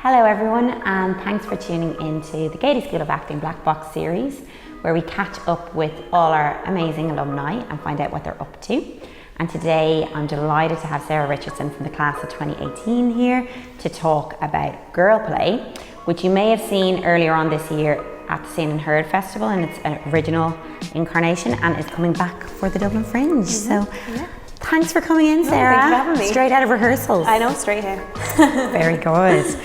Hello everyone, and thanks for tuning into the Gaiety School of Acting Black Box series, where we catch up with all our amazing alumni and find out what they're up to. And today I'm delighted to have Sarah Richardson from the class of 2018 here to talk about GirlPlay, which you may have seen earlier on this year at the Seen and Heard Festival in its original incarnation, and is coming back for the Dublin Fringe. Thanks for coming in, Sarah. Thanks for having me. Straight out of rehearsals. I know, straight here. Very good.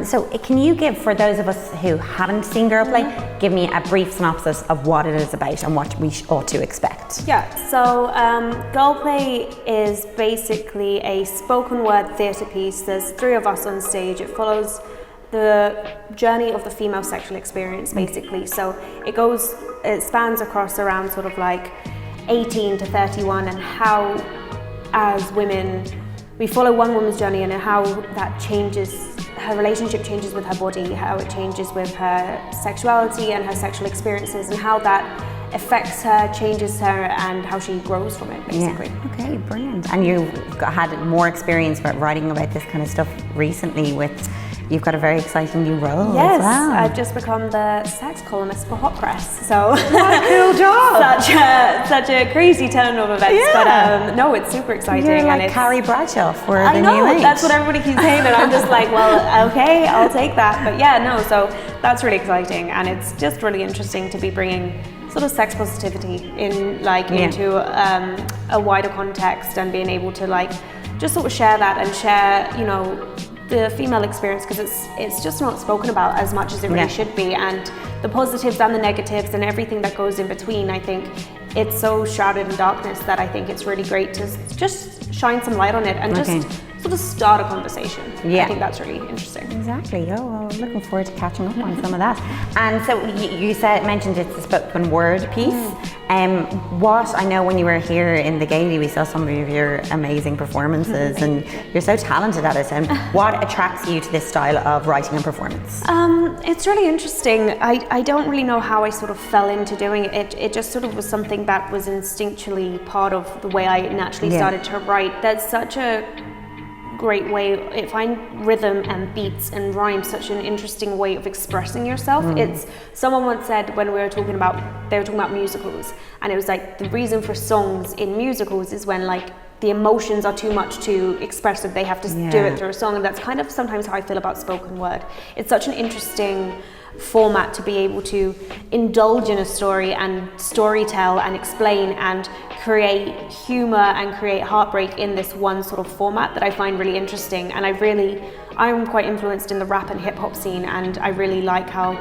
So can you give, for those of us who haven't seen GirlPlay, give me a brief synopsis of what it is about and what we ought to expect? Yeah, so GirlPlay is basically a spoken word theatre piece. There's 3 of us on stage. It follows the journey of the female sexual experience, basically. So it spans across around sort of like 18 to 31, and how, as women, we follow one woman's journey and how that changes, her relationship changes with her body, how it changes with her sexuality and her sexual experiences, and how that affects her, changes her, and how she grows from it, basically. Yeah. Okay, brilliant. And you've had more experience about writing about this kind of stuff recently you've got a very exciting new role. Yes, as well. I've just become the sex columnist for Hot Press. So what a cool job! such a crazy turn of events, but no, it's super exciting. You're like and Carrie Bradshaw for the I know, new age. that's what everybody keeps saying, and I'm just like, well, okay, I'll take that. But yeah, no, so that's really exciting, and it's just really interesting to be bringing sort of sex positivity into a wider context, and being able to just sort of share that and share, the female experience, because it's just not spoken about as much as it really should be, and the positives and the negatives and everything that goes in between. I think it's so shrouded in darkness that I think it's really great to just shine some light on it and just sort of start a conversation. I think that's really interesting. Exactly. Oh, well, looking forward to catching up on some of that. And so you mentioned it's a spoken word piece. What I know, when you were here in the Gaiety, we saw some of your amazing performances, and you're so talented at it. And what attracts you to this style of writing and performance? It's really interesting. I don't really know how I sort of fell into doing it. It just sort of was something that was instinctually part of the way I naturally started to write. There's such a great way. I find rhythm and beats and rhyme such an interesting way of expressing yourself. It's, someone once said, when they were talking about musicals, and it was like, the reason for songs in musicals is when the emotions are too much to express, so they have to do it through a song. And that's kind of sometimes how I feel about spoken word. It's such an interesting format to be able to indulge in a story and storytell and explain and create humor and create heartbreak in this one sort of format that I find really interesting. And I'm quite influenced in the rap and hip hop scene, and I really like how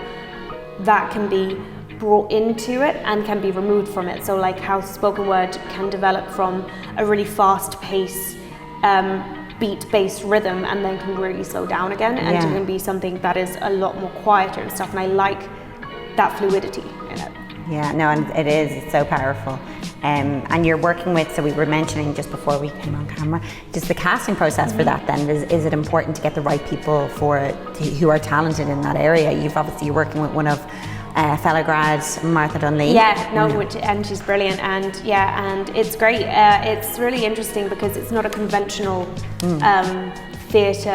that can be brought into it and can be removed from it. So how spoken word can develop from a really fast pace beat-based rhythm, and then can really slow down again, and it can be something that is a lot more quieter and stuff, and I like that fluidity in it. Yeah, no, and it's so powerful. And you're working with, so we were mentioning just before we came on camera, just the casting process for that then. Is it important to get the right people who are talented in that area? You're working with one of fellow grads, Martha Dunlea. And she's brilliant, and it's great. It's really interesting because it's not a conventional theatre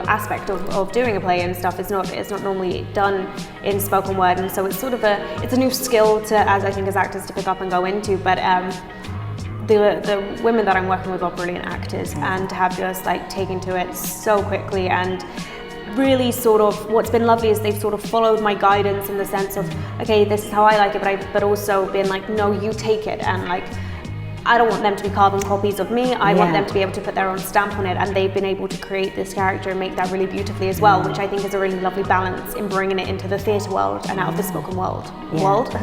aspect of doing a play and stuff. It's not normally done in spoken word, and so it's sort of a new skill as actors to pick up and go into. But the women that I'm working with are brilliant actors, and to have just taken to it so quickly, and really sort of, what's been lovely is they've sort of followed my guidance in the sense of, okay, this is how I like it, but also been like, no, you take it, and I don't want them to be carbon copies of me. I want them to be able to put their own stamp on it, and they've been able to create this character and make that really beautifully as well, which I think is a really lovely balance in bringing it into the theatre world and out of the spoken world.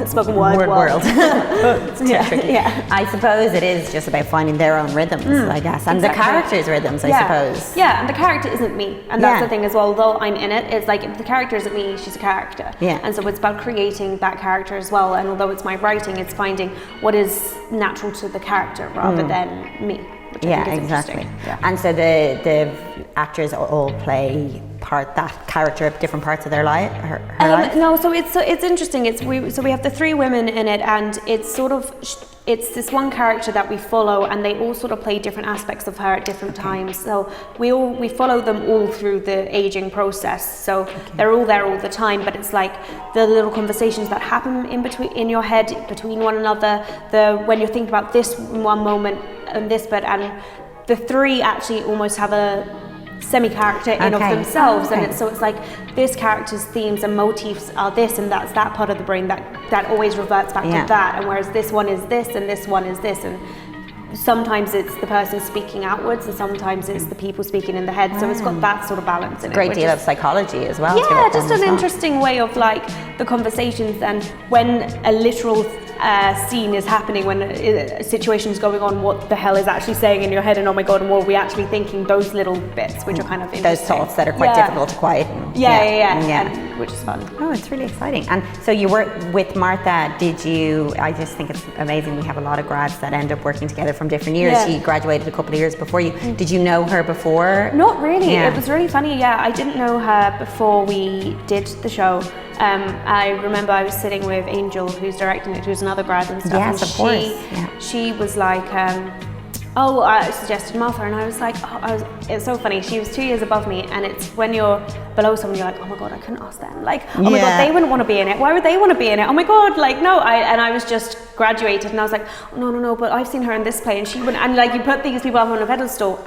Spoken word world. It's tricky. I suppose it is just about finding their own rhythms, I guess, and the characters' rhythms, I suppose. Yeah, and the character isn't me, and that's the thing as well. Although I'm in it, it's if the character isn't me, she's a character. And so it's about creating that character as well. And although it's my writing, it's finding what is natural to the character rather than me, which I think is interesting. And so the actors all play that character at different parts of their life? Her life? No, so it's interesting. We have the 3 women in it, and it's sort of it's this one character that we follow, and they all sort of play different aspects of her at different times. So we follow them all through the aging process. So they're all there all the time, but it's like the little conversations that happen in your head between one another. When you're thinking about this one moment and this bit, and the 3 actually almost have a semi-character in of themselves, and it's like this character's themes and motifs are this, and that's that part of the brain that always reverts back to that, and whereas this one is this and this one is this, and sometimes it's the person speaking outwards and sometimes it's the people speaking in the head, so it's got that sort of balance in it. Great deal of psychology as well. Yeah, just an interesting way of like the conversations, and when a literal scene is happening, when a situation is going on, what the hell is actually saying in your head, and oh my god, and what are we actually thinking, those little bits which are kind of interesting. Those thoughts that are quite difficult to quieten. And, which is fun. Oh, it's really exciting. And so you worked with Martha, I just think it's amazing, we have a lot of grads that end up working together from different years. She graduated a couple of years before you. Did you know her before? Not really. It was really funny. I didn't know her before we did the show. I remember I was sitting with Angel, who's directing it, who's another grad and stuff. Yes, of course. She was like, I suggested Martha, and I was like, it's so funny. She was 2 years above me, and it's when you're below someone, you're like, oh my god, I couldn't ask them. Like, oh my god, they wouldn't want to be in it. Why would they want to be in it? Oh my god, like no. And I was just graduated, and I was like, no, but I've seen her in this play, and she wouldn't. And like, you put these people up on a pedestal,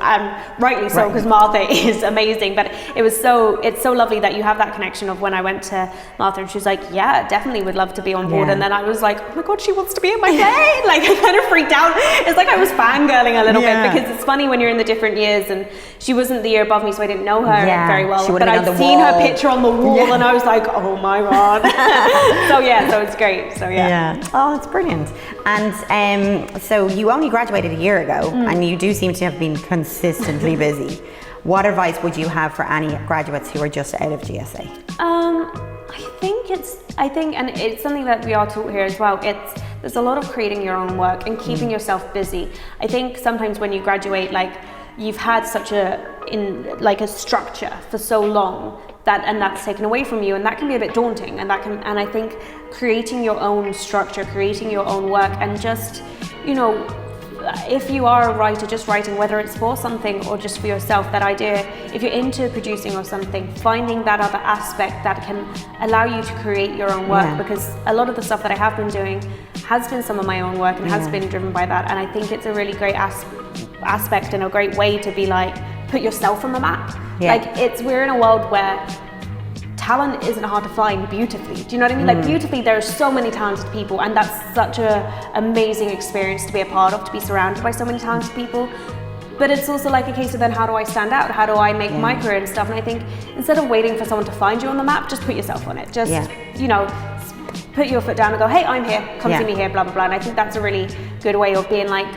rightly so, because Martha is amazing. But it's so lovely that you have that connection of when I went to Martha, and she was like, yeah, definitely would love to be on board. And then I was like, oh my god, she wants to be in my play. Like, I kind of freaked out. It's like I was fangirling a little bit, because it's funny when you're in the different years, and she wasn't the year above me, so I didn't know her very well, but I'd seen her picture on the wall, and I was like, oh my god. so it's great. Oh, it's brilliant. And so you only graduated a year ago, and you do seem to have been consistently busy. What advice would you have for any graduates who are just out of GSA? I think, and it's something that we are taught here as well, there's a lot of creating your own work and keeping yourself busy. I think sometimes when you graduate, like, you've had such a structure for so long that's taken away from you, and that can be a bit daunting, and I think creating your own structure, creating your own work, and just, if you are a writer, just writing, whether it's for something or just for yourself, that idea, if you're into producing or something, finding that other aspect that can allow you to create your own work, because a lot of the stuff that I have been doing has been some of my own work and has been driven by that, and I think it's a really great aspect and a great way to be like, put yourself on the map. We're in a world where talent isn't hard to find beautifully. Do you know what I mean? Like, beautifully, there are so many talented people, and that's such an amazing experience to be a part of, to be surrounded by so many talented people. But it's also like a case of then, how do I stand out? How do I make my career and stuff? And I think instead of waiting for someone to find you on the map, just put yourself on it. Just, put your foot down and go, hey, I'm here, come see me here, blah, blah, blah. And I think that's a really good way of being like,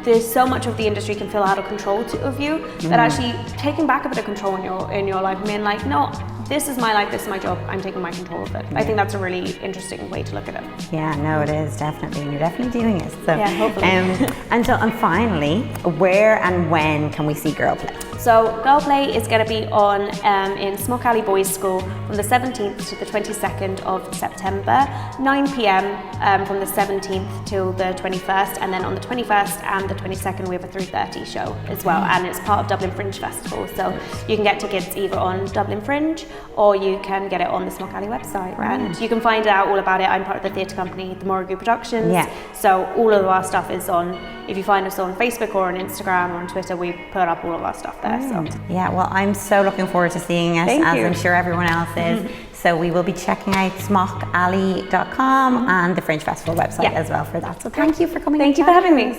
there's so much of the industry can feel out of control of you, that actually taking back a bit of control in your life, and being like, no, this is my life, this is my job, I'm taking my control of it. I think that's a really interesting way to look at it. Yeah, no, it is, definitely, and you're definitely doing it. So, hopefully. And finally, where and when can we see GirlPlay? So GirlPlay is going to be on in Smock Alley Boys School from the 17th to the 22nd of September, 9 p.m. From the 17th till the 21st, and then on the 21st and the 22nd we have a 3:30 show as well, and it's part of Dublin Fringe Festival, so you can get tickets either on Dublin Fringe or you can get it on the Smock Alley website, and you can find out all about it. I'm part of the theatre company, the Morrigu Productions, so all of our stuff is on, if you find us on Facebook or on Instagram or on Twitter, we put up all of our stuff there. So yeah, well, I'm so looking forward to seeing it, as I'm sure everyone else is. So we will be checking out smockalley.com and the Fringe Festival website as well for that. So thank you for coming. Thank you for having me.